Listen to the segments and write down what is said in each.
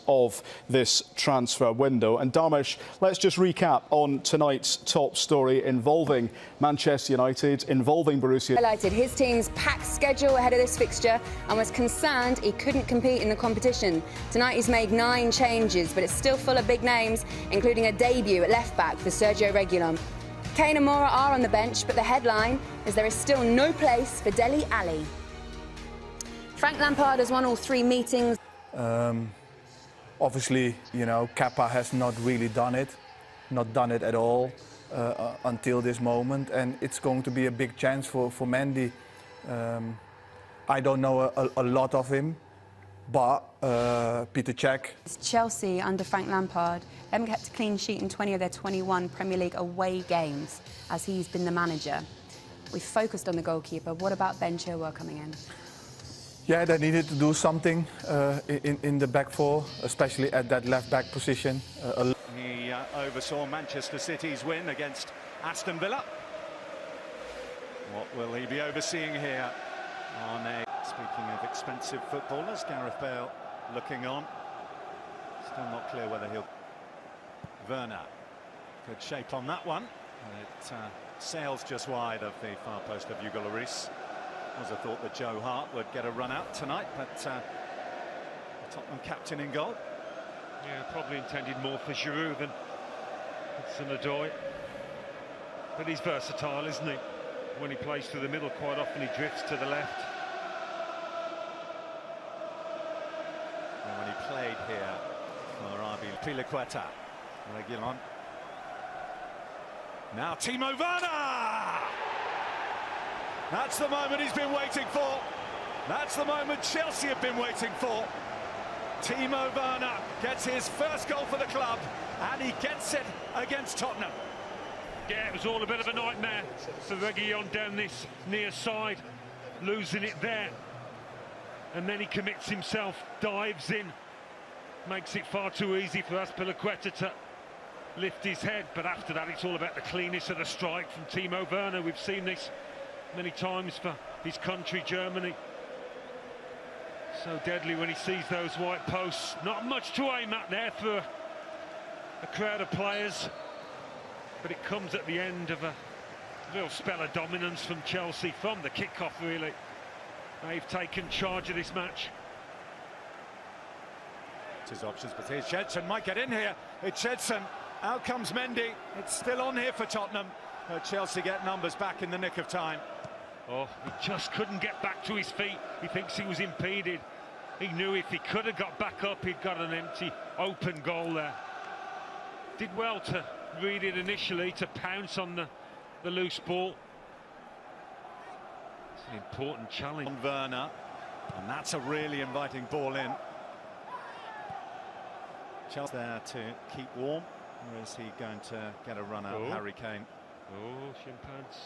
of this transfer window. And Dharmesh, let's just recap on tonight's top story involving Manchester United, involving Borussia. Highlighted his team's packed schedule ahead of this fixture and was concerned he couldn't compete in the competition. Tonight he's made 9 changes, but it's still full of big names, including a debut at left-back for Sergio Reguilon. Kane and Moura are on the bench, but the headline is there is still no place for Dele Alli. Frank Lampard has won all 3 meetings. Obviously, you know, Kepa has not really done it at all until this moment, and it's going to be a big chance for Mendy. I don't know a lot of him, but Peter Cech. Chelsea under Frank Lampard haven't kept a clean sheet in 20 of their 21 Premier League away games as he's been the manager. We've focused on the goalkeeper. What about Ben Chilwell coming in? Yeah, they needed to do something in the back four, especially at that left-back position. He oversaw Manchester City's win against Aston Villa. What will he be overseeing here on a... Speaking of expensive footballers, Gareth Bale looking on. Still not clear whether he'll... Werner, good shape on that one. It sails just wide of the far post of Hugo Lloris. Was a thought that Joe Hart would get a run out tonight, but the Tottenham captain in goal. Yeah, probably intended more for Giroud than Hudson-Odoi. But he's versatile, isn't he? When he plays through the middle, quite often he drifts to the left. And when he played here for RB Piliqueta, Reguilon. Now Timo Werner! That's the moment he's been waiting for. That's the moment Chelsea have been waiting for. Timo Werner gets his first goal for the club, and he gets it against Tottenham. Yeah, it was all a bit of a nightmare for Reguilon down this near side, losing it there. And then he commits himself, dives in, makes it far too easy for Piliqueta to lift his head. But after that, it's all about the cleanness of the strike from Timo Werner. We've seen this many times for his country, Germany. So deadly when he sees those white posts. Not much to aim at there for a crowd of players, but it comes at the end of a real spell of dominance from Chelsea from the kick-off, really. They've taken charge of this match. His options, but here's Jedson, might get in here. It's Jedson. Out comes Mendy. It's still on here for Tottenham. Chelsea get numbers back in the nick of time. Oh, he just couldn't get back to his feet. He thinks he was impeded. He knew if he could have got back up, he'd got an empty, open goal there. Did well to read it initially, to pounce on the loose ball. It's an important challenge. On Werner, and that's a really inviting ball in. Chelsea there to keep warm, or is he going to get a run out? Oh. Harry Kane. Oh, Chimpans.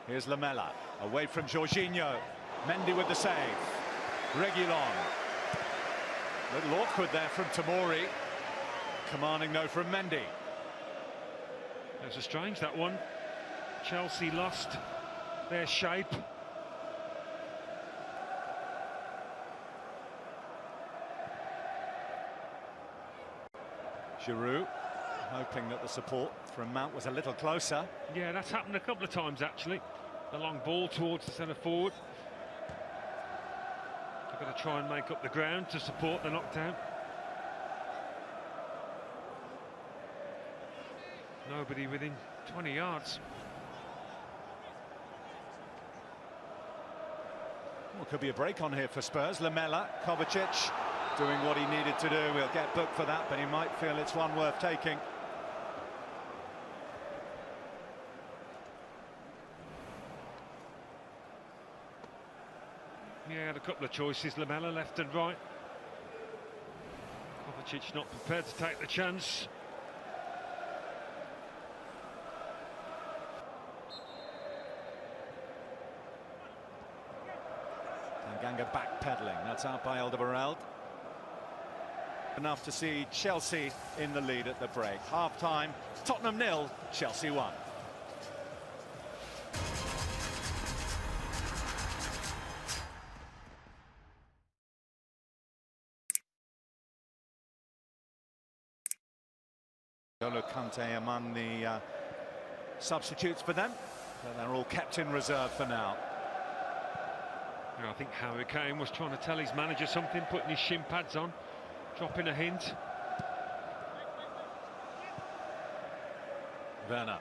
Here's Lamela, away from Jorginho. Mendy with the save. Reguilon. Little awkward there from Tomori. Commanding though from Mendy. That was a strange, that one. Chelsea lost their shape. Giroud, hoping that the support from Mount was a little closer. Yeah, that's happened a couple of times, actually. The long ball towards the centre forward. They've got to try and make up the ground to support the knockdown. Nobody within 20 yards. Well, could be a break on here for Spurs. Lamela, Kovacic doing what he needed to do. He'll get booked for that, but he might feel it's one worth taking. Yeah, had a couple of choices, Lamela left and right. Kovacic not prepared to take the chance. Tanganga backpedaling, that's out by Alderweireld. Enough to see Chelsea in the lead at the break. Half-time, Tottenham 0, Chelsea 1. Kante among the substitutes for them, but they're all kept in reserve for now. I think Harry Kane was trying to tell his manager something, putting his shin pads on, dropping a hint. Werner.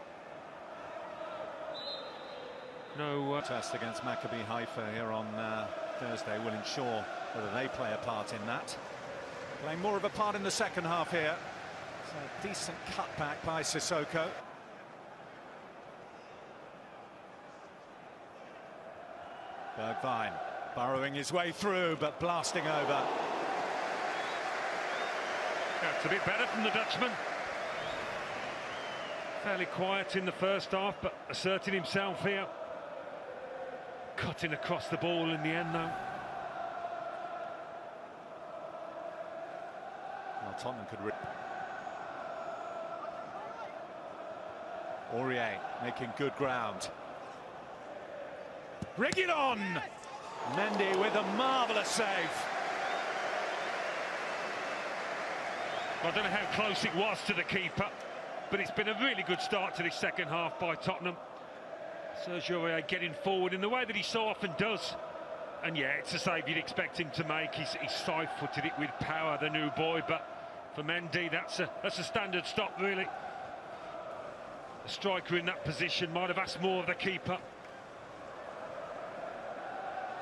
No Test against Maccabi Haifa here on Thursday will ensure whether they play a part in that. Playing more of a part in the second half here. It's a decent cutback by Sissoko. Bergwijn burrowing his way through, but blasting over. It's a bit better from the Dutchman. Fairly quiet in the first half, but asserting himself here. Cutting across the ball in the end, though. Well, Tottenham could... Aurier making good ground. Reguilon! Mendy with a marvellous save. I don't know how close it was to the keeper, but it's been a really good start to this second half by Tottenham. Sergio Aurier getting forward in the way that he so often does. And yeah, it's a save you'd expect him to make. He's side-footed it with power, the new boy, but for Mendy, that's a standard stop, really. A striker in that position might have asked more of the keeper.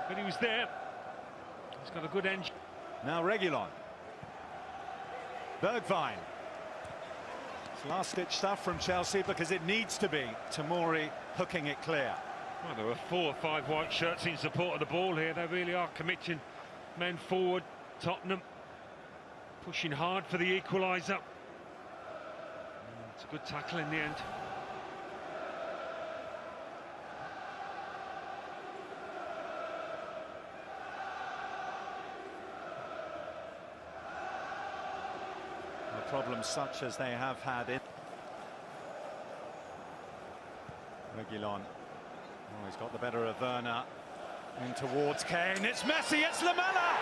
But he was there. He's got a good engine. Now Reguilon. Bergwijn. It's last-ditch stuff from Chelsea because it needs to be. Tomori hooking it clear. Well, there were 4 or 5 white shirts in support of the ball here. They really are committing men forward. Tottenham pushing hard for the equaliser. It's a good tackle in the end. Problems such as they have had in Reguilon. Oh, he's got the better of Werner. In towards Kane. It's Messi, it's Lamela!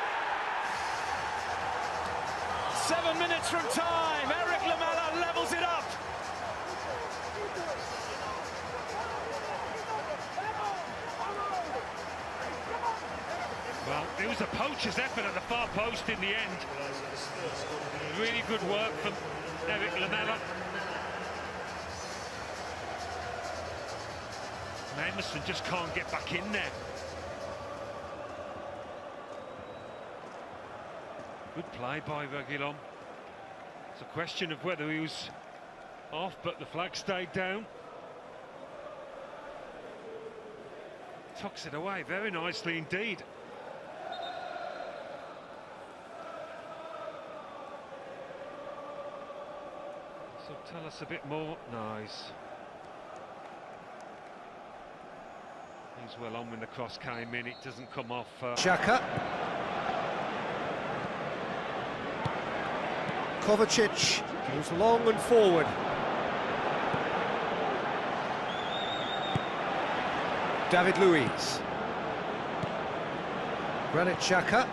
7 minutes from time. Eric Lamela levels it up. Well, it was a poacher's effort at the far post in the end. Really good work from Eric Lamela. And Emerson just can't get back in there. Good play by Reguilon. It's a question of whether he was off, but the flag stayed down. Tucks it away very nicely indeed. So tell us a bit more. Nice. He's well on when the cross came in. It doesn't come off. Xhaka. Kovacic goes long and forward. David Luiz. Granit Xhaka.